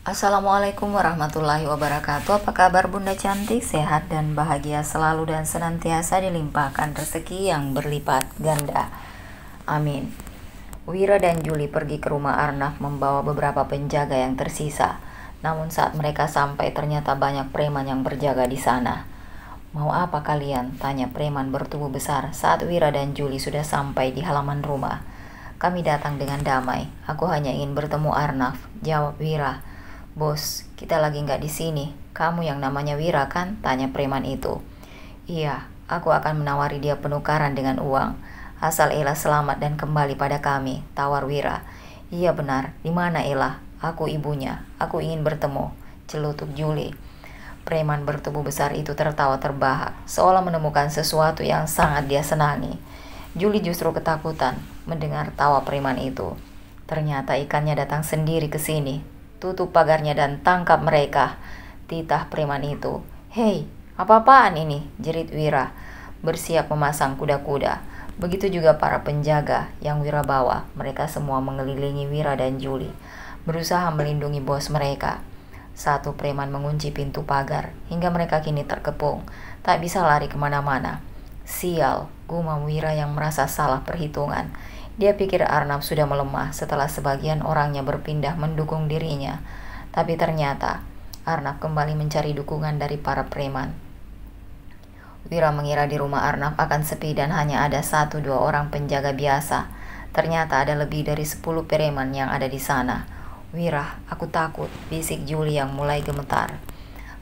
Assalamualaikum warahmatullahi wabarakatuh. Apa kabar Bunda cantik? Sehat dan bahagia selalu dan senantiasa dilimpahkan rezeki yang berlipat ganda. Amin. Wira dan Juli pergi ke rumah Arnaf membawa beberapa penjaga yang tersisa. Namun saat mereka sampai ternyata banyak preman yang berjaga di sana. "Mau apa kalian?" tanya preman bertubuh besar saat Wira dan Juli sudah sampai di halaman rumah. "Kami datang dengan damai. Aku hanya ingin bertemu Arnaf," jawab Wira. "Bos, kita lagi nggak di sini. Kamu yang namanya Wira kan?" tanya preman itu. "Iya, aku akan menawari dia penukaran dengan uang. Asal Ella selamat dan kembali pada kami," tawar Wira. "Iya benar, di mana Ella? Aku ibunya. Aku ingin bertemu," celutuk Juli. Preman bertubuh besar itu tertawa terbahak, seolah menemukan sesuatu yang sangat dia senangi. Juli justru ketakutan mendengar tawa preman itu. Ternyata ikannya datang sendiri ke sini. "Tutup pagarnya dan tangkap mereka," titah preman itu. "Hei, apa-apaan ini?" jerit Wira, bersiap memasang kuda-kuda. Begitu juga para penjaga yang Wira bawa. Mereka semua mengelilingi Wira dan Juli, berusaha melindungi bos mereka. Satu preman mengunci pintu pagar, hingga mereka kini terkepung, tak bisa lari kemana-mana. "Sial," gumam Wira yang merasa salah perhitungan. Dia pikir Arnab sudah melemah setelah sebagian orangnya berpindah mendukung dirinya. Tapi ternyata Arnab kembali mencari dukungan dari para preman. Wira mengira di rumah Arnab akan sepi dan hanya ada 1-2 orang penjaga biasa. Ternyata ada lebih dari 10 preman yang ada di sana. "Wira, aku takut," bisik Juli yang mulai gemetar.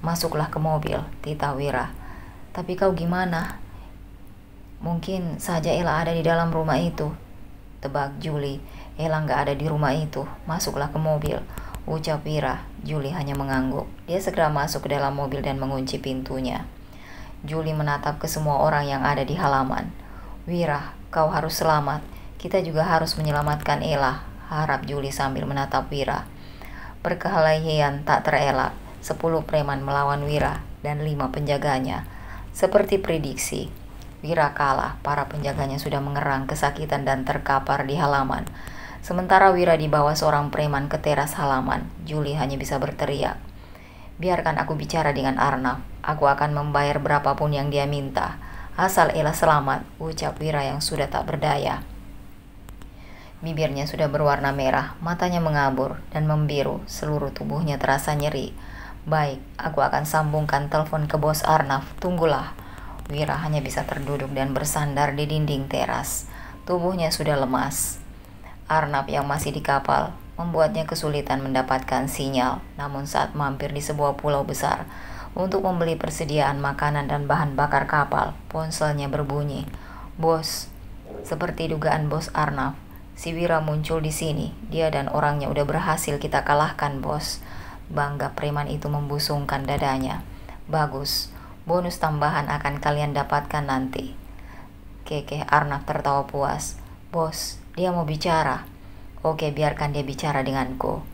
"Masuklah ke mobil," titah Wira. "Tapi kau gimana? Mungkin saja Ella ada di dalam rumah itu," tebak Juli. "Ella nggak ada di rumah itu. Masuklah ke mobil," ucap Wira. Juli hanya mengangguk. Dia segera masuk ke dalam mobil dan mengunci pintunya. Juli menatap ke semua orang yang ada di halaman. "Wira, kau harus selamat. Kita juga harus menyelamatkan Ella," harap Juli sambil menatap Wira. Perkelahian tak terelak. 10 preman melawan Wira dan 5 penjaganya. Seperti prediksi, Wira kalah. Para penjaganya sudah mengerang kesakitan dan terkapar di halaman. Sementara Wira dibawa seorang preman ke teras halaman. Juli hanya bisa berteriak, "Biarkan aku bicara dengan Arnab. Aku akan membayar berapapun yang dia minta. Asal Ella selamat," ucap Wira yang sudah tak berdaya. Bibirnya sudah berwarna merah, matanya mengabur dan membiru, seluruh tubuhnya terasa nyeri. "Baik, aku akan sambungkan telepon ke bos Arnab. Tunggulah." Wira hanya bisa terduduk dan bersandar di dinding teras. Tubuhnya sudah lemas. Arnab yang masih di kapal membuatnya kesulitan mendapatkan sinyal. Namun saat mampir di sebuah pulau besar untuk membeli persediaan makanan dan bahan bakar kapal, ponselnya berbunyi. "Bos," seperti dugaan bos Arnab, "si Wira muncul di sini. Dia dan orangnya udah berhasil kita kalahkan, bos." Bangga preman itu membusungkan dadanya. "Bagus. Bonus tambahan akan kalian dapatkan nanti," kekeh Arnab tertawa puas. "Bos, dia mau bicara." "Oke, biarkan dia bicara denganku,"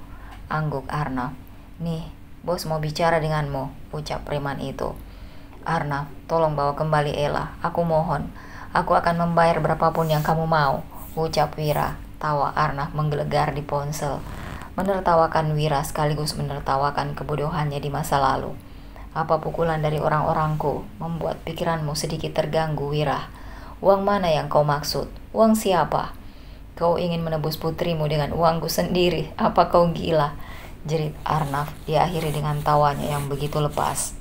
angguk Arnab. "Nih, bos mau bicara denganmu," ucap preman itu. "Arnab, tolong bawa kembali Ella. Aku mohon. Aku akan membayar berapapun yang kamu mau," ucap Wira. Tawa Arnab menggelegar di ponsel. Menertawakan Wira sekaligus menertawakan kebodohannya di masa lalu. "Apa pukulan dari orang-orangku membuat pikiranmu sedikit terganggu, Wira? Uang mana yang kau maksud? Uang siapa? Kau ingin menebus putrimu dengan uangku sendiri? Apa kau gila?" jerit Arnab. Diakhiri dengan tawanya yang begitu lepas.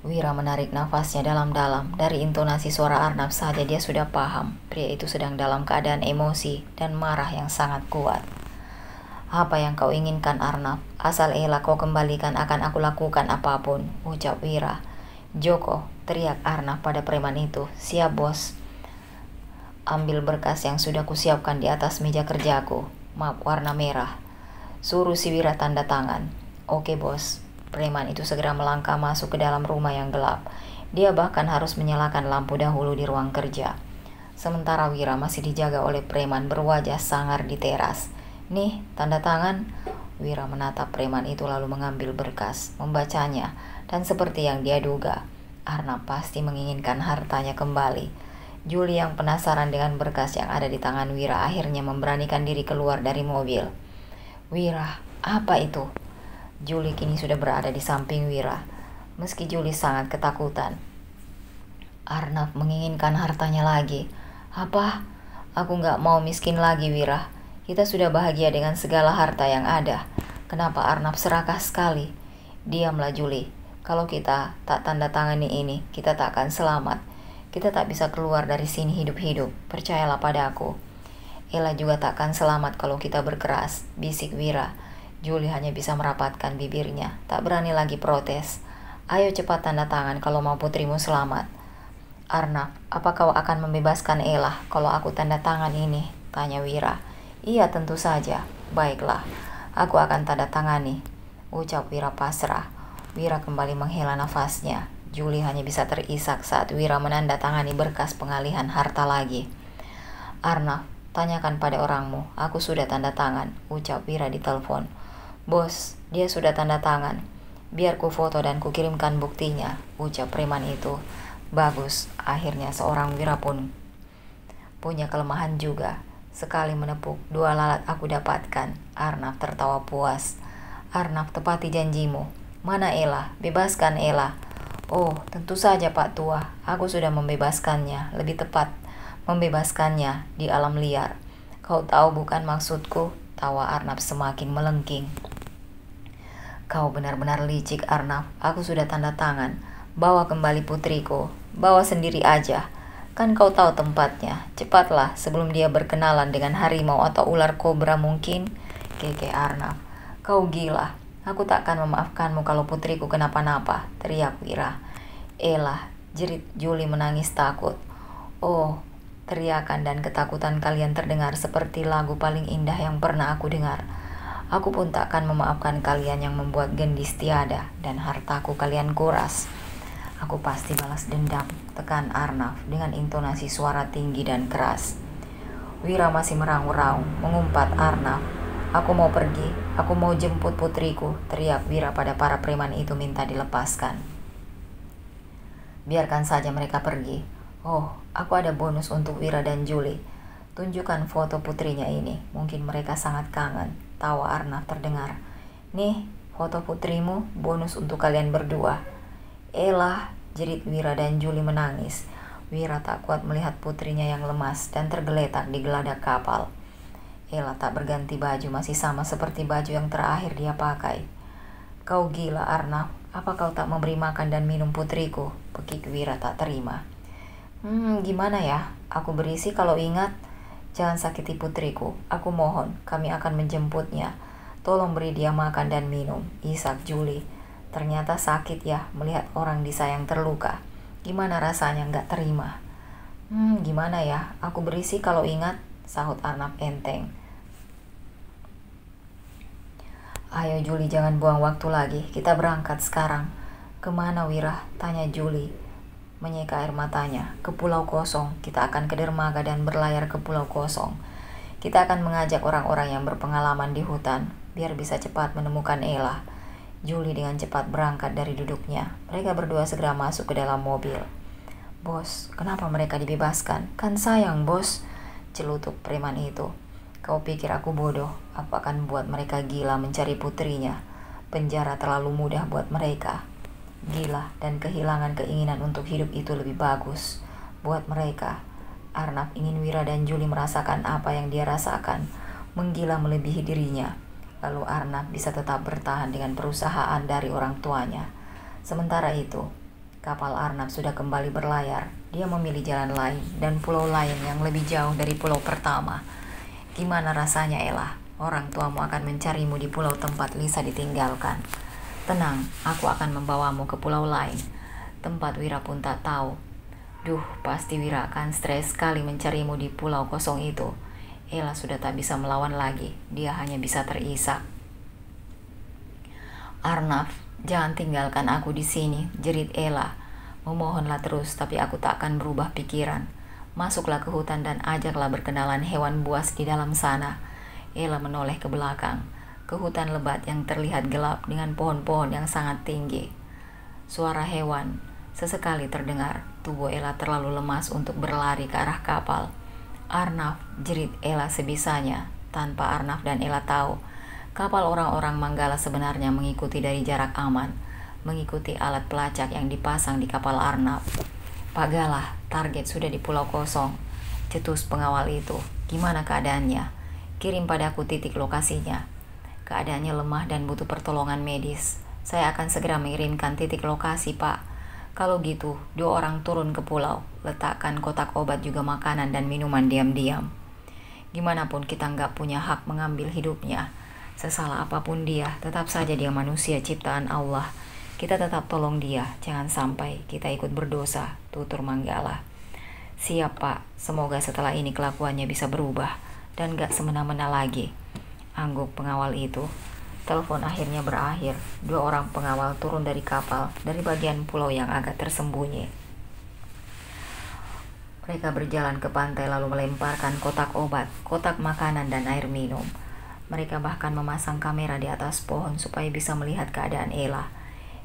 Wira menarik nafasnya dalam-dalam. Dari intonasi suara Arnab saja dia sudah paham. Pria itu sedang dalam keadaan emosi dan marah yang sangat kuat. "Apa yang kau inginkan, Arnab? Asal Ella kau kembalikan akan aku lakukan apapun," ucap Wira. "Joko," teriak Arnab pada preman itu. "Siap, bos. Ambil berkas yang sudah kusiapkan di atas meja kerjaku. Map warna merah. Suruh si Wira tanda tangan." "Oke, bos." Preman itu segera melangkah masuk ke dalam rumah yang gelap. Dia bahkan harus menyalakan lampu dahulu di ruang kerja. Sementara Wira masih dijaga oleh preman berwajah sangar di teras. "Nih, tanda tangan." Wira menatap preman itu lalu mengambil berkas, membacanya, dan seperti yang dia duga, Arnab pasti menginginkan hartanya kembali. Juli yang penasaran dengan berkas yang ada di tangan Wira akhirnya memberanikan diri keluar dari mobil. "Wira, Apa itu? Julie kini sudah berada di samping Wira. Meski Julie sangat ketakutan. Arnaf menginginkan hartanya lagi. Apa? Aku gak mau miskin lagi, Wira. Kita sudah bahagia dengan segala harta yang ada. Kenapa Arnaf serakah sekali? Diamlah, Julie. Kalau kita tak tanda tangani ini, kita tak akan selamat. Kita tak bisa keluar dari sini hidup-hidup. Percayalah pada aku. Ella juga tak akan selamat kalau kita berkeras, bisik Wira. Julie hanya bisa merapatkan bibirnya, tak berani lagi protes. Ayo cepat tanda tangan kalau mau putrimu selamat. Arnaf, apa kau akan membebaskan Ella kalau aku tanda tangan ini? Tanya Wira. Iya, tentu saja. Baiklah, aku akan tanda tangani, ucap Wira pasrah. Wira kembali menghela nafasnya. Julie hanya bisa terisak saat Wira menandatangani berkas pengalihan harta lagi. Arnaf, tanyakan pada orangmu, aku sudah tanda tangan, ucap Wira di telepon. Bos, dia sudah tanda tangan. Biar ku foto dan ku kirimkan buktinya, ucap preman itu. Bagus, akhirnya seorang Wira pun punya kelemahan juga. Sekali menepuk, dua lalat aku dapatkan. Arnaf tertawa puas. Arnaf, tepati janjimu. Mana Ella? Bebaskan Ella. Oh, tentu saja Pak Tua. Aku sudah membebaskannya. Lebih tepat, membebaskannya di alam liar. Kau tahu bukan maksudku? Tawa Arnaf semakin melengking. Kau benar-benar licik, Arnaf. Aku sudah tanda tangan. Bawa kembali putriku. Bawa sendiri aja. Kan kau tahu tempatnya. Cepatlah sebelum dia berkenalan dengan harimau atau ular kobra mungkin. Keke Arnaf. Kau gila. Aku tak akan memaafkanmu kalau putriku kenapa-napa, teriak Wira. Ella, jerit Julie menangis takut. Oh, teriakan dan ketakutan kalian terdengar seperti lagu paling indah yang pernah aku dengar. Aku pun tak akan memaafkan kalian yang membuat gendis tiada dan hartaku kalian kuras. Aku pasti balas dendam, tekan Arnaf dengan intonasi suara tinggi dan keras. Wira masih meraung-raung, mengumpat Arnaf. Aku mau pergi, aku mau jemput putriku, teriak Wira pada para preman itu minta dilepaskan. Biarkan saja mereka pergi. Oh, aku ada bonus untuk Wira dan Julie. Tunjukkan foto putrinya ini, mungkin mereka sangat kangen. Tawa Arnaf terdengar. Nih, foto putrimu, bonus untuk kalian berdua. Elah, jerit Wira dan Julie menangis. Wira tak kuat melihat putrinya yang lemas dan tergeletak di geladak kapal. Ella tak berganti baju, masih sama seperti baju yang terakhir dia pakai. Kau gila, Arnaf. Apa kau tak memberi makan dan minum putriku? Pekik Wira tak terima. Gimana ya? Aku berisi kalau ingat. Jangan sakiti putriku. Aku mohon, kami akan menjemputnya. Tolong beri dia makan dan minum, isak Julie. Ternyata sakit ya melihat orang disayang terluka. Gimana rasanya nggak terima? Gimana ya? Aku berisi kalau ingat, sahut Arnaf enteng. Ayo Julie, jangan buang waktu lagi. Kita berangkat sekarang. Kemana Wira? Tanya Julie menyeka air matanya. Ke Pulau Kosong. Kita akan ke dermaga dan berlayar ke Pulau Kosong. Kita akan mengajak orang-orang yang berpengalaman di hutan biar bisa cepat menemukan Ella. Julie dengan cepat berangkat dari duduknya. Mereka berdua segera masuk ke dalam mobil. Bos, kenapa mereka dibebaskan? Kan sayang, bos, celutuk preman itu. Kau pikir aku bodoh? Aku akan buat mereka gila mencari putrinya. Penjara terlalu mudah buat mereka. Gila dan kehilangan keinginan untuk hidup itu lebih bagus buat mereka. Arnaf ingin Wira dan Julie merasakan apa yang dia rasakan, menggila melebihi dirinya. Lalu Arnaf bisa tetap bertahan dengan perusahaan dari orang tuanya. Sementara itu, kapal Arnaf sudah kembali berlayar. Dia memilih jalan lain dan pulau lain yang lebih jauh dari pulau pertama. Gimana rasanya, Ella? Orang tuamu akan mencarimu di pulau tempat Lisa ditinggalkan. Tenang, aku akan membawamu ke pulau lain. Tempat Wira pun tak tahu. Duh, pasti Wira akan stres sekali mencarimu di pulau kosong itu. Ella sudah tak bisa melawan lagi. Dia hanya bisa terisak. Arnaf, jangan tinggalkan aku di sini, jerit Ella. Memohonlah terus, tapi aku tak akan berubah pikiran. Masuklah ke hutan dan ajaklah berkenalan hewan buas di dalam sana. Ella menoleh ke belakang, ke hutan lebat yang terlihat gelap dengan pohon-pohon yang sangat tinggi. Suara hewan sesekali terdengar. Tubuh Ella terlalu lemas untuk berlari ke arah kapal. Arnaf, jerit Ella sebisanya, tanpa Arnaf dan Ella tahu. Kapal orang-orang Manggala sebenarnya mengikuti dari jarak aman, mengikuti alat pelacak yang dipasang di kapal Arnab. Pak Galah, target sudah di pulau kosong. Cetus pengawal itu. Gimana keadaannya? Kirim padaku titik lokasinya. Keadaannya lemah dan butuh pertolongan medis. Saya akan segera mengirimkan titik lokasi, Pak. Kalau gitu, 2 orang turun ke pulau. Letakkan kotak obat juga makanan dan minuman diam-diam. Gimana pun kita nggak punya hak mengambil hidupnya. Sesalah apapun dia, tetap saja dia manusia ciptaan Allah. Kita tetap tolong dia, jangan sampai kita ikut berdosa, tutur Manggala. Siap, Pak, semoga setelah ini kelakuannya bisa berubah dan gak semena-mena lagi, angguk pengawal itu. Telepon akhirnya berakhir. 2 orang pengawal turun dari kapal, dari bagian pulau yang agak tersembunyi. Mereka berjalan ke pantai lalu melemparkan kotak obat, kotak makanan dan air minum. Mereka bahkan memasang kamera di atas pohon supaya bisa melihat keadaan Ella.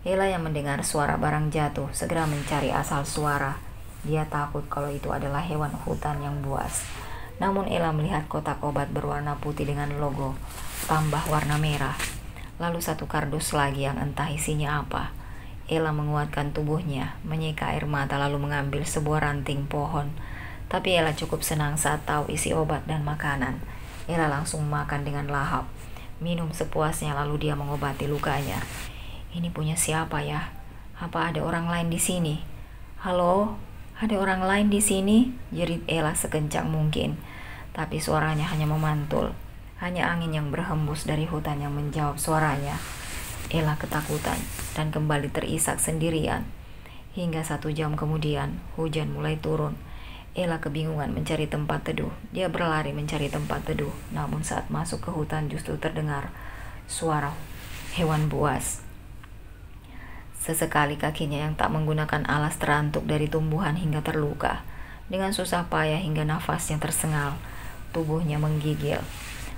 Ella yang mendengar suara barang jatuh segera mencari asal suara. Dia takut kalau itu adalah hewan hutan yang buas. Namun Ella melihat kotak obat berwarna putih dengan logo tambah warna merah. Lalu 1 kardus lagi yang entah isinya apa. Ella menguatkan tubuhnya, menyeka air mata lalu mengambil sebuah ranting pohon. Tapi Ella cukup senang saat tahu isi obat dan makanan. Ella langsung makan dengan lahap, minum sepuasnya lalu dia mengobati lukanya. Ini punya siapa ya? Apa ada orang lain di sini? Halo? Ada orang lain di sini? Jerit Ella sekencang mungkin. Tapi suaranya hanya memantul. Hanya angin yang berhembus dari hutan yang menjawab suaranya. Ella ketakutan dan kembali terisak sendirian. Hingga 1 jam kemudian, hujan mulai turun. Ella kebingungan mencari tempat teduh. Dia berlari mencari tempat teduh. Namun saat masuk ke hutan justru terdengar suara hewan buas. Sesekali kakinya yang tak menggunakan alas terantuk dari tumbuhan hingga terluka. Dengan susah payah hingga nafasnya tersengal. Tubuhnya menggigil.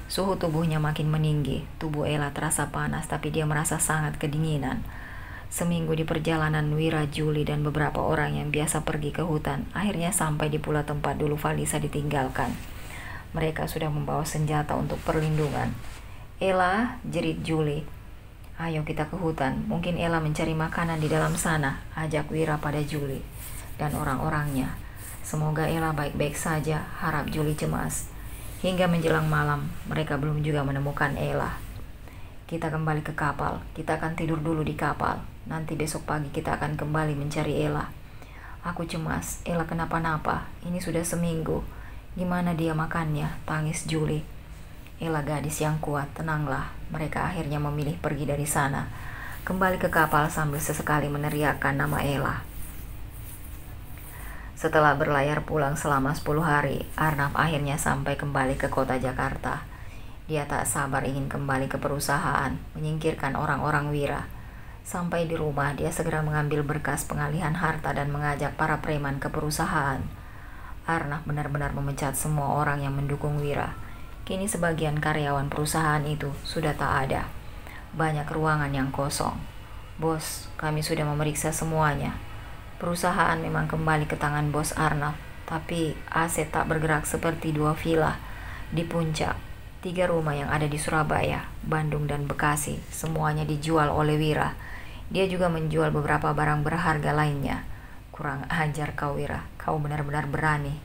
Suhu tubuhnya makin meninggi. Tubuh Ella terasa panas tapi dia merasa sangat kedinginan. Seminggu di perjalanan, Wira, Julie, dan beberapa orang yang biasa pergi ke hutan akhirnya sampai di pula tempat dulu Valisa ditinggalkan. Mereka sudah membawa senjata untuk perlindungan. Ella, jerit Julie. Ayo kita ke hutan, mungkin Ella mencari makanan di dalam sana, ajak Wira pada Julie dan orang-orangnya. Semoga Ella baik-baik saja, harap Julie cemas. Hingga menjelang malam, mereka belum juga menemukan Ella. Kita kembali ke kapal, kita akan tidur dulu di kapal. Nanti besok pagi kita akan kembali mencari Ella. Aku cemas, Ella kenapa-napa, ini sudah seminggu. Gimana dia makannya, tangis Julie. Ella gadis yang kuat, tenanglah. Mereka akhirnya memilih pergi dari sana. Kembali ke kapal sambil sesekali meneriakkan nama Ella. Setelah berlayar pulang selama 10 hari, Arnab akhirnya sampai kembali ke kota Jakarta. Dia tak sabar ingin kembali ke perusahaan, menyingkirkan orang-orang Wira. Sampai di rumah, dia segera mengambil berkas pengalihan harta dan mengajak para preman ke perusahaan. Arnab benar-benar memecat semua orang yang mendukung Wira. Kini sebagian karyawan perusahaan itu sudah tak ada. Banyak ruangan yang kosong. Bos, kami sudah memeriksa semuanya. Perusahaan memang kembali ke tangan bos Arnab, tapi aset tak bergerak seperti 2 villa di puncak. 3 rumah yang ada di Surabaya, Bandung, dan Bekasi, semuanya dijual oleh Wira. Dia juga menjual beberapa barang berharga lainnya. Kurang ajar kau Wira, kau benar-benar berani.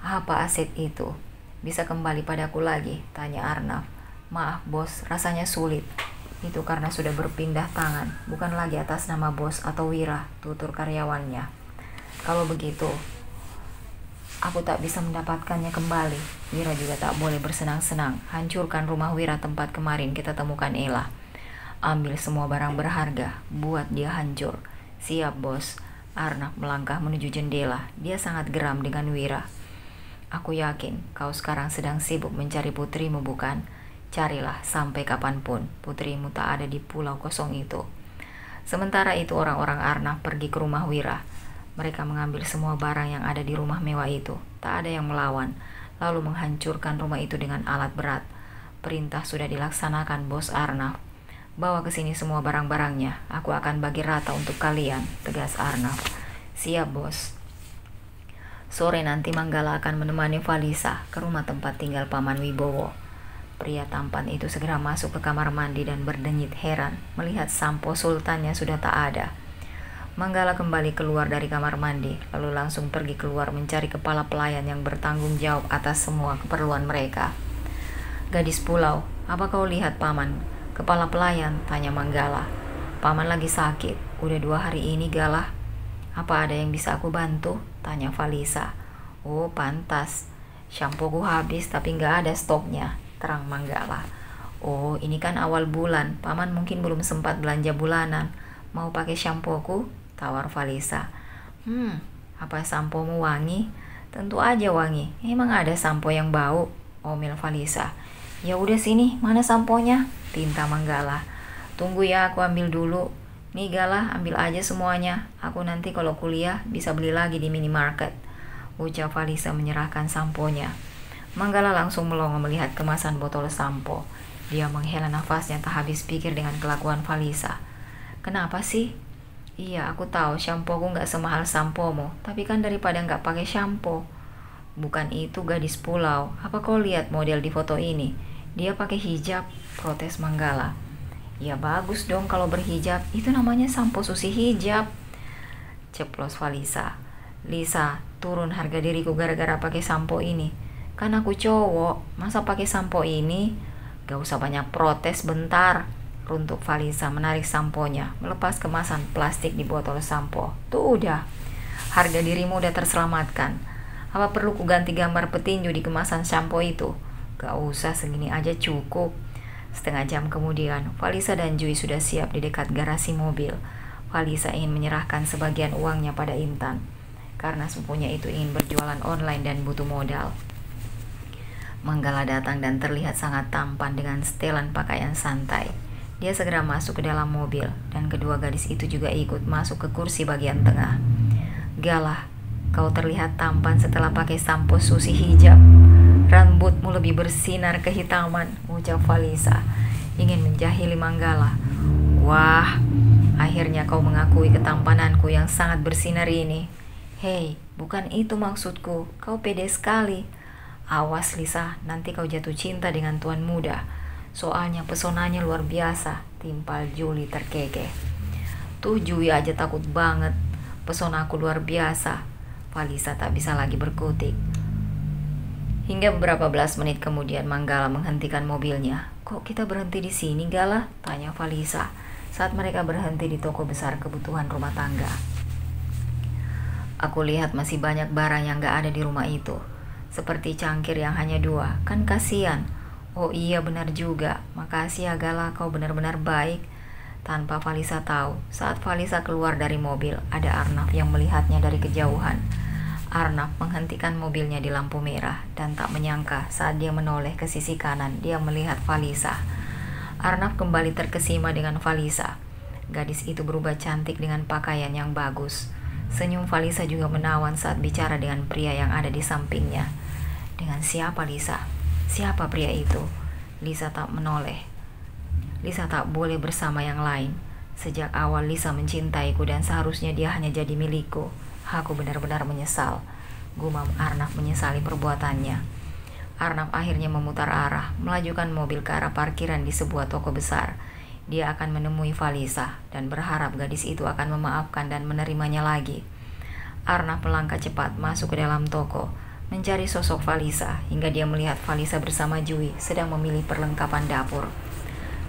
Apa aset itu? Bisa kembali padaku lagi? Tanya Arnab. Maaf bos, rasanya sulit. Itu karena sudah berpindah tangan, bukan lagi atas nama bos atau Wira, tutur karyawannya. Kalau begitu, aku tak bisa mendapatkannya kembali. Wira juga tak boleh bersenang-senang. Hancurkan rumah Wira tempat kemarin kita temukan Ella. Ambil semua barang berharga, buat dia hancur. Siap bos. Arnab melangkah menuju jendela. Dia sangat geram dengan Wira. Aku yakin kau sekarang sedang sibuk mencari putrimu, bukan? Carilah sampai kapanpun. Putrimu tak ada di pulau kosong itu. Sementara itu orang-orang Arnab pergi ke rumah Wira. Mereka mengambil semua barang yang ada di rumah mewah itu. Tak ada yang melawan. Lalu menghancurkan rumah itu dengan alat berat. Perintah sudah dilaksanakan bos Arnab. Bawa ke sini semua barang-barangnya. Aku akan bagi rata untuk kalian, tegas Arnab. Siap bos. Sore nanti Manggala akan menemani Valisa ke rumah tempat tinggal Paman Wibowo. Pria tampan itu segera masuk ke kamar mandi dan berdenyit heran melihat sampo sultannya sudah tak ada. Manggala kembali keluar dari kamar mandi, lalu langsung pergi keluar mencari kepala pelayan yang bertanggung jawab atas semua keperluan mereka. "Gadis pulau, apa kau lihat paman? Kepala pelayan," tanya Manggala. "Paman lagi sakit, udah 2 hari ini Galah." "Apa ada yang bisa aku bantu?" tanya Falisa. "Oh pantas, shampoku habis tapi nggak ada stoknya," terang Manggala. "Oh ini kan awal bulan, paman mungkin belum sempat belanja bulanan. Mau pakai shampoku?" tawar Falisa. Apa sampomu wangi?" "Tentu aja wangi, emang ada sampo yang bau?" omel Falisa. "Ya udah sini, mana samponya?" pinta Manggala. "Tunggu ya, aku ambil dulu." "Nih Galah, ambil aja semuanya. Aku nanti kalau kuliah bisa beli lagi di minimarket," ucap Falisa menyerahkan samponya. Manggala langsung melongo melihat kemasan botol sampo. Dia menghela nafasnya tak habis pikir dengan kelakuan Falisa. "Kenapa sih?" "Iya, aku tahu shampoku nggak semahal sampomu, tapi kan daripada nggak pakai shampo." "Bukan itu gadis pulau, apa kau lihat model di foto ini? Dia pakai hijab," protes Manggala. "Ya bagus dong kalau berhijab, itu namanya sampo susi hijab," ceplos Falisa. "Lisa, turun harga diriku gara-gara pakai sampo ini. Kan aku cowok, masa pakai sampo ini?" "Gak usah banyak protes, bentar," runtuk Falisa menarik samponya, melepas kemasan plastik di botol sampo. "Tuh udah, harga dirimu udah terselamatkan. Apa perlu ku ganti gambar petinju di kemasan sampo itu?" "Gak usah, segini aja cukup." Setengah jam kemudian, Falisa dan Jui sudah siap di dekat garasi mobil. Falisa ingin menyerahkan sebagian uangnya pada Intan, karena sepupunya itu ingin berjualan online dan butuh modal. Manggala datang dan terlihat sangat tampan dengan setelan pakaian santai. Dia segera masuk ke dalam mobil, dan kedua gadis itu juga ikut masuk ke kursi bagian tengah. "Galah, kau terlihat tampan setelah pakai sampo susi hijab. Rambutmu lebih bersinar kehitaman," ucap Falisa, ingin menjahili Manggala. "Wah, akhirnya kau mengakui ketampananku yang sangat bersinar ini." "Hei, bukan itu maksudku, kau pede sekali." "Awas Lisa, nanti kau jatuh cinta dengan tuan muda. Soalnya pesonanya luar biasa," timpal Juli terkekeh. "Tuh Jui aja takut banget. Pesona aku luar biasa." Falisa tak bisa lagi berkutik. Hingga beberapa belas menit kemudian Manggala menghentikan mobilnya. "Kok kita berhenti di sini, Gala?" tanya Falisa saat mereka berhenti di toko besar kebutuhan rumah tangga. "Aku lihat masih banyak barang yang gak ada di rumah itu. Seperti cangkir yang hanya 2, kan kasihan." "Oh iya benar juga, makasih ya Gala, kau benar-benar baik." Tanpa Falisa tahu, saat Falisa keluar dari mobil, ada Arnaf yang melihatnya dari kejauhan. Arnaf menghentikan mobilnya di lampu merah dan tak menyangka saat dia menoleh ke sisi kanan, dia melihat Falisa. Arnaf kembali terkesima dengan Falisa. Gadis itu berubah cantik dengan pakaian yang bagus. Senyum Falisa juga menawan saat bicara dengan pria yang ada di sampingnya. "Dengan siapa Lisa? Siapa pria itu?" Lisa tak menoleh. "Lisa tak boleh bersama yang lain. Sejak awal Lisa mencintaiku dan seharusnya dia hanya jadi milikku. Aku benar-benar menyesal," gumam Arnaf menyesali perbuatannya. Arnaf akhirnya memutar arah, melajukan mobil ke arah parkiran di sebuah toko besar. Dia akan menemui Falisa dan berharap gadis itu akan memaafkan dan menerimanya lagi. Arnaf melangkah cepat masuk ke dalam toko, mencari sosok Falisa hingga dia melihat Falisa bersama Jui sedang memilih perlengkapan dapur.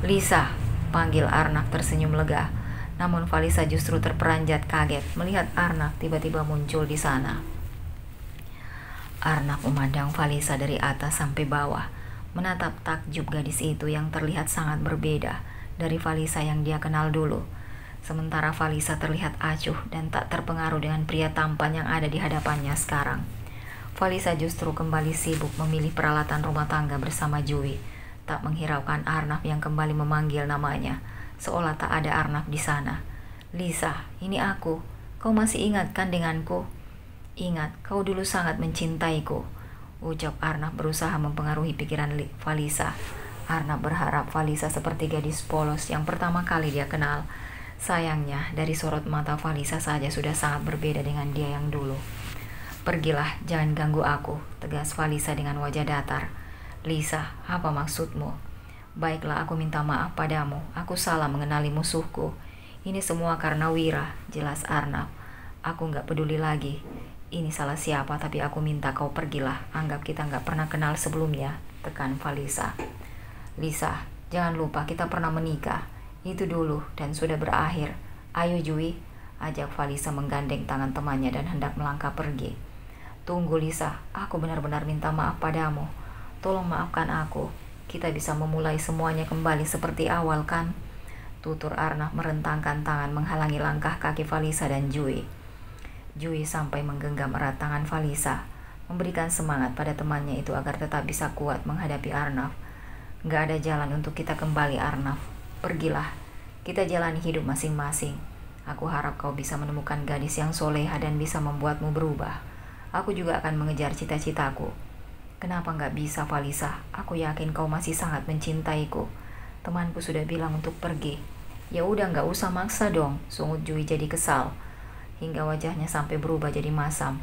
"Lisa," panggil Arnaf tersenyum lega. Namun Falisa justru terperanjat kaget melihat Arnaf tiba-tiba muncul di sana. Arnaf memandang Falisa dari atas sampai bawah, menatap takjub gadis itu yang terlihat sangat berbeda dari Falisa yang dia kenal dulu. Sementara Falisa terlihat acuh dan tak terpengaruh dengan pria tampan yang ada di hadapannya sekarang. Falisa justru kembali sibuk memilih peralatan rumah tangga bersama Jui, tak menghiraukan Arnaf yang kembali memanggil namanya, seolah tak ada Arnaf di sana. "Lisa, ini aku. Kau masih ingat kan denganku?" "Ingat, kau dulu sangat mencintaiku," ucap Arnaf berusaha mempengaruhi pikiran Falisa. Arnaf berharap Falisa seperti gadis polos yang pertama kali dia kenal. Sayangnya, dari sorot mata Falisa saja sudah sangat berbeda dengan dia yang dulu. "Pergilah, jangan ganggu aku," tegas Falisa dengan wajah datar. Lisa, apa maksudmu? Baiklah, aku minta maaf padamu. Aku salah mengenali musuhku. Ini semua karena Wira, jelas Arnab. Aku nggak peduli lagi. Ini salah siapa, tapi aku minta kau pergilah. Anggap kita nggak pernah kenal sebelumnya, tekan Valisa. Lisa, jangan lupa kita pernah menikah. Itu dulu dan sudah berakhir. Ayo Jui, ajak Valisa menggandeng tangan temannya dan hendak melangkah pergi. Tunggu Lisa, aku benar-benar minta maaf padamu. Tolong maafkan aku. Kita bisa memulai semuanya kembali seperti awal kan? Tutur Arnab merentangkan tangan menghalangi langkah kaki Valisa dan Jui. Jui sampai menggenggam erat tangan Valisa, memberikan semangat pada temannya itu agar tetap bisa kuat menghadapi Arnab. Gak ada jalan untuk kita kembali Arnab. Pergilah, kita jalani hidup masing-masing. Aku harap kau bisa menemukan gadis yang soleha dan bisa membuatmu berubah. Aku juga akan mengejar cita-citaku. Kenapa nggak bisa, Valisa? Aku yakin kau masih sangat mencintaiku. Temanku sudah bilang untuk pergi. Ya udah, nggak usah maksa dong. Sungut Jui jadi kesal, hingga wajahnya sampai berubah jadi masam.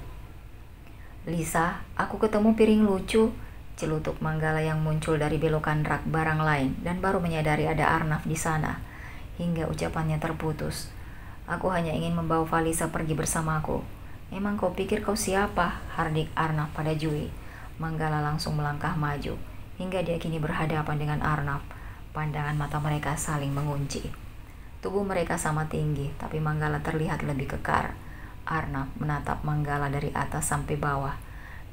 Lisa, aku ketemu piring lucu, celutuk Manggala yang muncul dari belokan rak barang lain dan baru menyadari ada Arnab di sana, hingga ucapannya terputus. Aku hanya ingin membawa Valisa pergi bersamaku. Emang kau pikir kau siapa? Hardik Arnab pada Jui. Manggala langsung melangkah maju, hingga dia kini berhadapan dengan Arnab. Pandangan mata mereka saling mengunci. Tubuh mereka sama tinggi, tapi Manggala terlihat lebih kekar. Arnab menatap Manggala dari atas sampai bawah.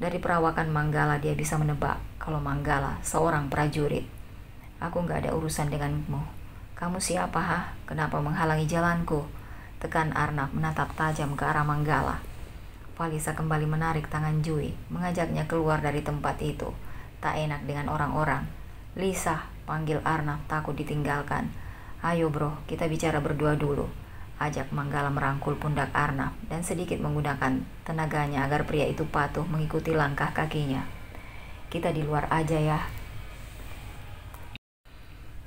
Dari perawakan Manggala dia bisa menebak kalau Manggala seorang prajurit. Aku gak ada urusan denganmu. Kamu siapa ha? Kenapa menghalangi jalanku? Tekan Arnab menatap tajam ke arah Manggala. Valisa kembali menarik tangan Jui, mengajaknya keluar dari tempat itu. Tak enak dengan orang-orang. Lisa, panggil Arnab takut ditinggalkan. Ayo bro, kita bicara berdua dulu. Ajak Manggala merangkul pundak Arnab dan sedikit menggunakan tenaganya agar pria itu patuh mengikuti langkah kakinya. Kita di luar aja ya.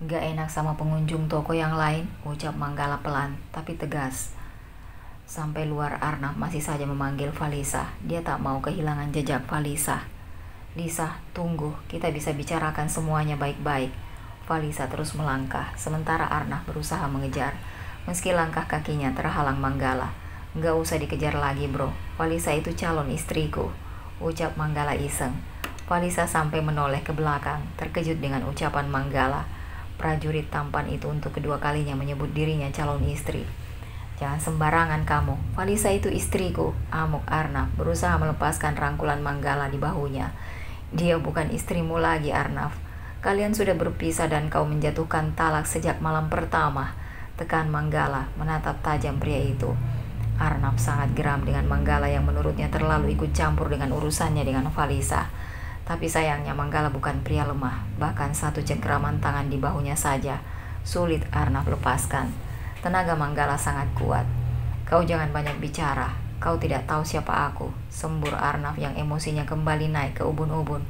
Gak enak sama pengunjung toko yang lain, ucap Manggala pelan tapi tegas. Sampai luar Arnab masih saja memanggil Valisa. Dia tak mau kehilangan jejak Valisa. Lisa, tunggu, kita bisa bicarakan semuanya baik-baik. Valisa terus melangkah, sementara Arnab berusaha mengejar. Meski langkah kakinya terhalang Manggala. Gak usah dikejar lagi bro, Valisa itu calon istriku, ucap Manggala iseng. Valisa sampai menoleh ke belakang, terkejut dengan ucapan Manggala. Prajurit tampan itu untuk kedua kalinya menyebut dirinya calon istri. Jangan sembarangan kamu, Valisa itu istriku, amuk Arnab berusaha melepaskan rangkulan Manggala di bahunya. Dia bukan istrimu lagi Arnab. Kalian sudah berpisah dan kau menjatuhkan talak sejak malam pertama, tekan Manggala menatap tajam pria itu. Arnab sangat geram dengan Manggala yang menurutnya terlalu ikut campur dengan urusannya dengan Valisa. Tapi sayangnya Manggala bukan pria lemah, bahkan satu cengkeraman tangan di bahunya saja sulit Arnab lepaskan. Tenaga Manggala sangat kuat. Kau jangan banyak bicara, kau tidak tahu siapa aku, sembur Arnab yang emosinya kembali naik ke ubun-ubun.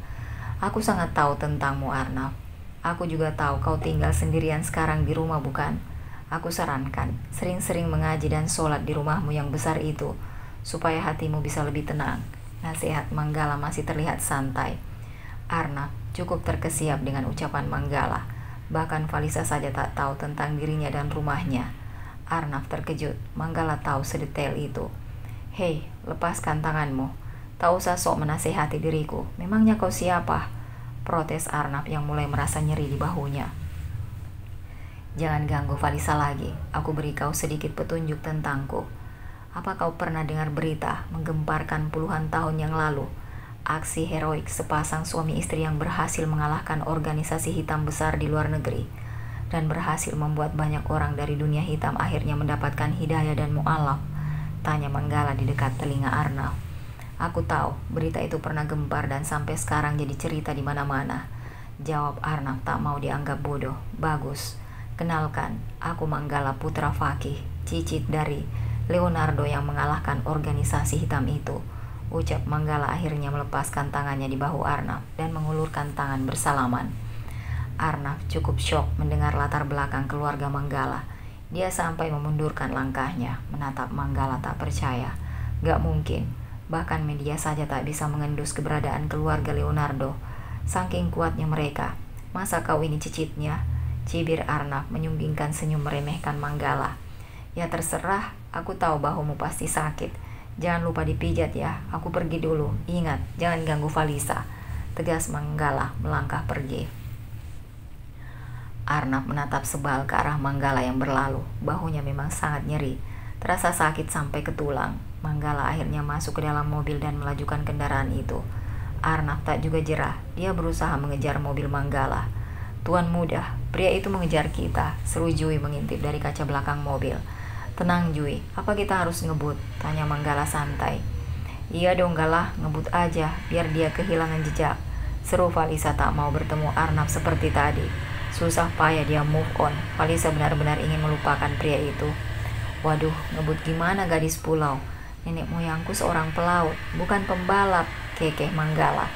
Aku sangat tahu tentangmu Arnab. Aku juga tahu kau tinggal sendirian sekarang di rumah bukan? Aku sarankan, sering-sering mengaji dan sholat di rumahmu yang besar itu, supaya hatimu bisa lebih tenang. Nasihat Manggala masih terlihat santai. Arnab cukup terkesiap dengan ucapan Manggala. Bahkan Valisa saja tak tahu tentang dirinya dan rumahnya. Arnab terkejut, Manggala tahu sedetail itu. Hei, lepaskan tanganmu. Tak usah sok menasehati diriku. Memangnya kau siapa? Protes Arnab yang mulai merasa nyeri di bahunya. Jangan ganggu Valisa lagi. Aku beri kau sedikit petunjuk tentangku. Apa kau pernah dengar berita menggemparkan puluhan tahun yang lalu? Aksi heroik sepasang suami istri yang berhasil mengalahkan organisasi hitam besar di luar negeri dan berhasil membuat banyak orang dari dunia hitam akhirnya mendapatkan hidayah dan mu'alaf, tanya Manggala di dekat telinga Arnab. Aku tahu berita itu pernah gempar dan sampai sekarang jadi cerita di mana-mana, jawab Arnab tak mau dianggap bodoh. Bagus, kenalkan, aku Manggala putra Fakih, cicit dari Leonardo yang mengalahkan organisasi hitam itu, ucap Manggala akhirnya melepaskan tangannya di bahu Arnab dan mengulurkan tangan bersalaman. Arnab cukup syok mendengar latar belakang keluarga Manggala. Dia sampai memundurkan langkahnya, menatap Manggala tak percaya. Gak mungkin, bahkan media saja tak bisa mengendus keberadaan keluarga Leonardo. Saking kuatnya mereka. Masa kau ini cicitnya? Cibir Arnab menyunggingkan senyum meremehkan Manggala. Ya terserah, aku tahu bahumu pasti sakit. Jangan lupa dipijat ya, aku pergi dulu. Ingat, jangan ganggu Valisa. Tegas Manggala melangkah pergi. Arnab menatap sebal ke arah Manggala yang berlalu. Bahunya memang sangat nyeri. Terasa sakit sampai ke tulang. Manggala akhirnya masuk ke dalam mobil dan melajukan kendaraan itu. Arnab tak juga jerah. Dia berusaha mengejar mobil Manggala. Tuan muda, pria itu mengejar kita, seru Jui mengintip dari kaca belakang mobil. Tenang Jui, apa kita harus ngebut? Tanya Manggala santai. Iya dong Galah, ngebut aja, biar dia kehilangan jejak. Seru Valisa tak mau bertemu Arnab seperti tadi. Susah payah dia move on. Valisa benar-benar ingin melupakan pria itu. Waduh, ngebut gimana gadis pulau? Nenek moyangku seorang pelaut, bukan pembalap, kekeh Manggala.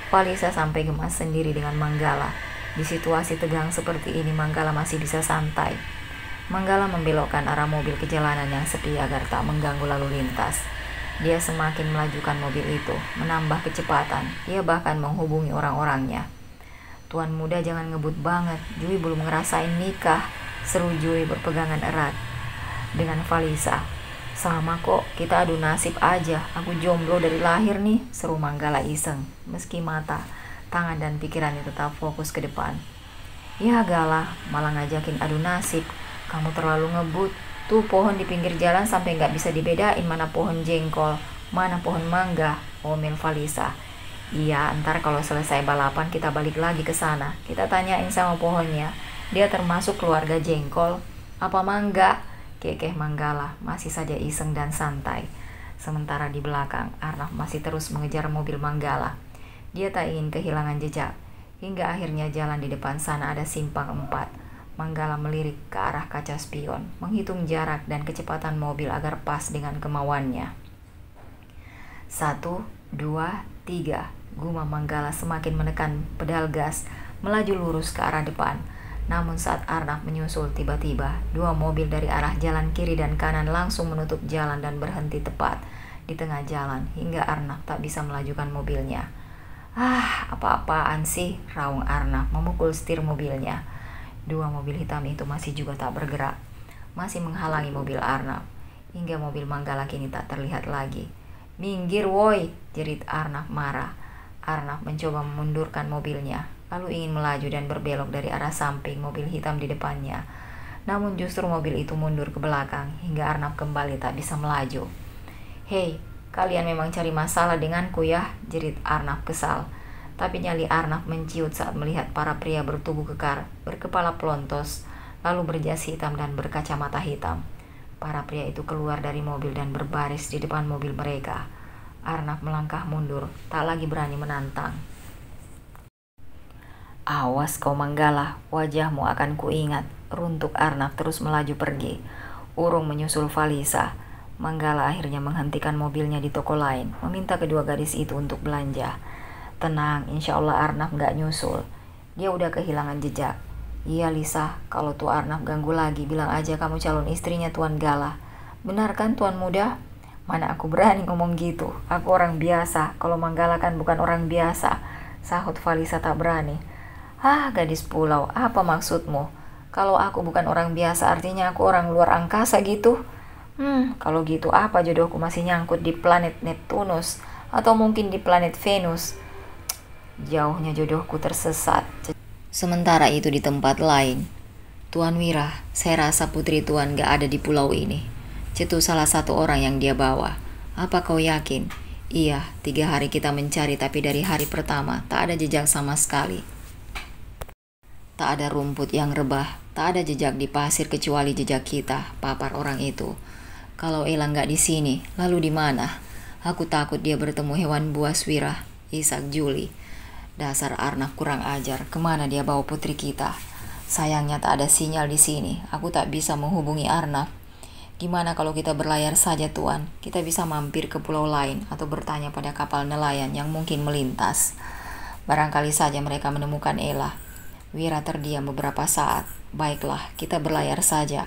Valisa sampai gemas sendiri dengan Manggala. Di situasi tegang seperti ini Manggala masih bisa santai. Manggala membelokkan arah mobil ke jalanan yang sepi agar tak mengganggu lalu lintas. Dia semakin melajukan mobil itu, menambah kecepatan. Dia bahkan menghubungi orang-orangnya. Tuan muda jangan ngebut banget, Jui belum ngerasain nikah. Seru Jui berpegangan erat dengan Valisa. Sama kok, kita adu nasib aja. Aku jomblo dari lahir nih, seru Manggala iseng. Meski mata, tangan dan pikirannya tetap fokus ke depan. Ya Galah, malah ngajakin adu nasib. Kamu terlalu ngebut. Tuh pohon di pinggir jalan sampai nggak bisa dibedain mana pohon jengkol, mana pohon mangga, omel Valisa. Iya, ntar kalau selesai balapan kita balik lagi ke sana. Kita tanyain sama pohonnya, dia termasuk keluarga jengkol apa mangga? Kekeh Manggala masih saja iseng dan santai. Sementara di belakang, Arnab masih terus mengejar mobil Manggala. Dia tak ingin kehilangan jejak. Hingga akhirnya jalan di depan sana ada simpang 4. Manggala melirik ke arah kaca spion, menghitung jarak dan kecepatan mobil agar pas dengan kemauannya. 1, 2, 3. Gumam Manggala semakin menekan pedal gas, melaju lurus ke arah depan. Namun saat Arnab menyusul, tiba-tiba 2 mobil dari arah jalan kiri dan kanan langsung menutup jalan dan berhenti tepat di tengah jalan hingga Arnab tak bisa melajukan mobilnya. Ah, apa-apaan sih, raung Arnab memukul setir mobilnya. 2 mobil hitam itu masih juga tak bergerak, masih menghalangi mobil Arnab, hingga mobil Manggala kini tak terlihat lagi. Minggir woi, jerit Arnab marah. Arnab mencoba memundurkan mobilnya, lalu ingin melaju dan berbelok dari arah samping mobil hitam di depannya. Namun justru mobil itu mundur ke belakang, hingga Arnab kembali tak bisa melaju. Hei, kalian memang cari masalah denganku ya, jerit Arnab kesal. Tapi nyali Arnab menciut saat melihat para pria bertubuh kekar, berkepala pelontos, lalu berjas hitam dan berkacamata hitam. Para pria itu keluar dari mobil dan berbaris di depan mobil mereka. Arnab melangkah mundur, tak lagi berani menantang. Awas kau Manggala, wajahmu akan kuingat, runtuk Arnab terus melaju pergi. Urung menyusul Valisa. Manggala akhirnya menghentikan mobilnya di toko lain, meminta kedua gadis itu untuk belanja. Tenang, insya Allah Arnab gak nyusul. Dia udah kehilangan jejak. Iya Lisa, kalau tuh Arnab ganggu lagi, bilang aja kamu calon istrinya Tuan Galah. Benar kan Tuan muda? Mana aku berani ngomong gitu. Aku orang biasa, kalau Manggala kan bukan orang biasa, sahut Valisa tak berani. Ah gadis pulau, apa maksudmu? Kalau aku bukan orang biasa artinya aku orang luar angkasa gitu? Kalau gitu apa jodohku masih nyangkut di planet Neptunus? Atau mungkin di planet Venus? Jauhnya jodohku tersesat. Sementara itu di tempat lain, Tuan Wira, saya rasa putri Tuan gak ada di pulau ini. Cetu salah satu orang yang dia bawa. Apa kau yakin? Iya, 3 hari kita mencari tapi dari hari pertama tak ada jejak sama sekali. Tak ada rumput yang rebah, tak ada jejak di pasir kecuali jejak kita, papar orang itu. Kalau Ella gak di sini, lalu di mana? Aku takut dia bertemu hewan buas Wira, isak Juli. Dasar Arnab kurang ajar, kemana dia bawa putri kita? Sayangnya tak ada sinyal di sini, aku tak bisa menghubungi Arnab. Gimana kalau kita berlayar saja Tuan? Kita bisa mampir ke pulau lain atau bertanya pada kapal nelayan yang mungkin melintas. Barangkali saja mereka menemukan Ella. Wira terdiam beberapa saat. Baiklah, kita berlayar saja.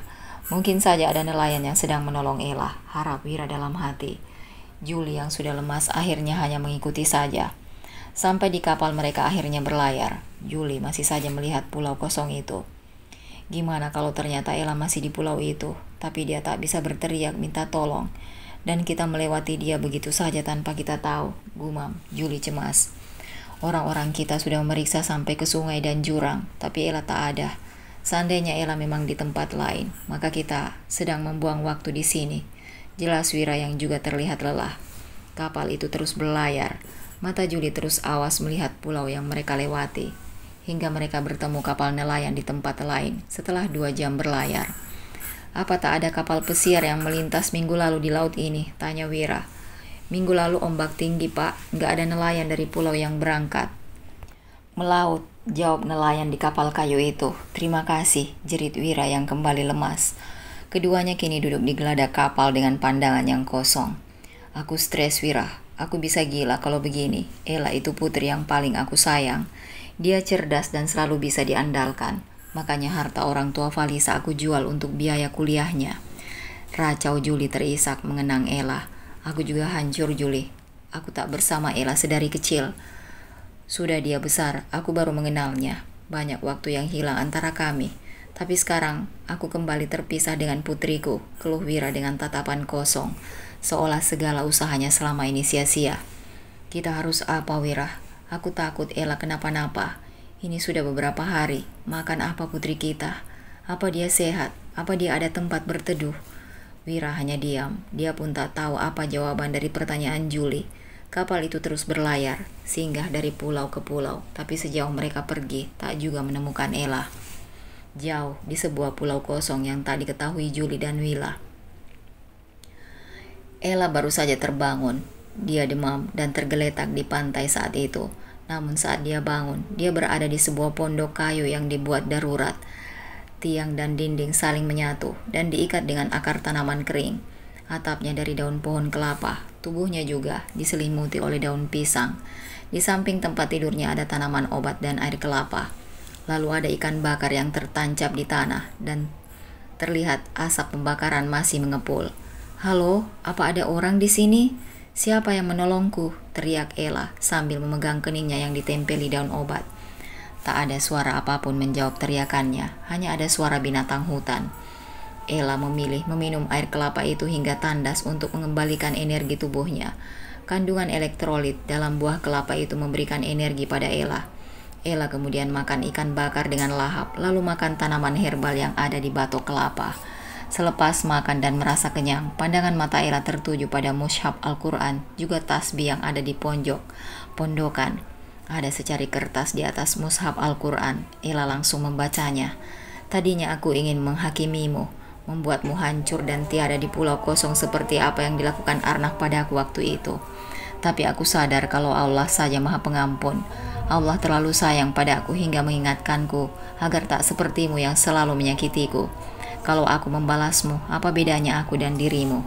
Mungkin saja ada nelayan yang sedang menolong Ella, harap Wira dalam hati. Juli yang sudah lemas akhirnya hanya mengikuti saja. Sampai di kapal mereka akhirnya berlayar. Julie masih saja melihat pulau kosong itu. Gimana kalau ternyata Ella masih di pulau itu, tapi dia tak bisa berteriak minta tolong, dan kita melewati dia begitu saja tanpa kita tahu, gumam Julie cemas. Orang-orang kita sudah memeriksa sampai ke sungai dan jurang, tapi Ella tak ada. Seandainya Ella memang di tempat lain, maka kita sedang membuang waktu di sini. Jelas Wira yang juga terlihat lelah. Kapal itu terus berlayar. Mata Julie terus awas melihat pulau yang mereka lewati, hingga mereka bertemu kapal nelayan di tempat lain setelah 2 jam berlayar. Apa tak ada kapal pesiar yang melintas minggu lalu di laut ini? Tanya Wira. Minggu lalu ombak tinggi, Pak. Nggak ada nelayan dari pulau yang berangkat. Melaut, jawab nelayan di kapal kayu itu. Terima kasih, jerit Wira yang kembali lemas. Keduanya kini duduk di geladak kapal dengan pandangan yang kosong. Aku stres, Wira. Aku bisa gila kalau begini. Ella itu putri yang paling aku sayang. Dia cerdas dan selalu bisa diandalkan. Makanya harta orang tua Valisa aku jual untuk biaya kuliahnya. Racau Julie terisak mengenang Ella. Aku juga hancur, Julie. Aku tak bersama Ella sedari kecil. Sudah dia besar, aku baru mengenalnya. Banyak waktu yang hilang antara kami. Tapi sekarang aku kembali terpisah dengan putriku, keluh Wira dengan tatapan kosong, seolah segala usahanya selama ini sia-sia. Kita harus apa, Wira? Aku takut Ella kenapa-napa. Ini sudah beberapa hari. Makan apa putri kita? Apa dia sehat? Apa dia ada tempat berteduh? Wira hanya diam. Dia pun tak tahu apa jawaban dari pertanyaan Julie. Kapal itu terus berlayar, singgah dari pulau ke pulau. Tapi sejauh mereka pergi, tak juga menemukan Ella. Jauh di sebuah pulau kosong yang tak diketahui Julie dan Wila. Ella baru saja terbangun. Dia demam dan tergeletak di pantai saat itu. Namun saat dia bangun, dia berada di sebuah pondok kayu yang dibuat darurat. Tiang dan dinding saling menyatu dan diikat dengan akar tanaman kering. Atapnya dari daun pohon kelapa, tubuhnya juga diselimuti oleh daun pisang. Di samping tempat tidurnya ada tanaman obat dan air kelapa. Lalu ada ikan bakar yang tertancap di tanah dan terlihat asap pembakaran masih mengepul. Halo, apa ada orang di sini? Siapa yang menolongku? Teriak Ella sambil memegang keningnya yang ditempeli daun obat. Tak ada suara apapun menjawab teriakannya, hanya ada suara binatang hutan. Ella memilih meminum air kelapa itu hingga tandas untuk mengembalikan energi tubuhnya. Kandungan elektrolit dalam buah kelapa itu memberikan energi pada Ella. Ella kemudian makan ikan bakar dengan lahap, lalu makan tanaman herbal yang ada di batok kelapa. Selepas makan dan merasa kenyang, pandangan mata Ella tertuju pada mushaf Al-Quran, juga tasbih yang ada di pondokan. Ada secari kertas di atas mushaf Al-Quran. Ella langsung membacanya. Tadinya aku ingin menghakimimu, membuatmu hancur dan tiada di pulau kosong seperti apa yang dilakukan Arnak padaku waktu itu. Tapi aku sadar kalau Allah saja Maha Pengampun. Allah terlalu sayang padaku hingga mengingatkanku agar tak sepertimu yang selalu menyakitiku. Kalau aku membalasmu, apa bedanya aku dan dirimu?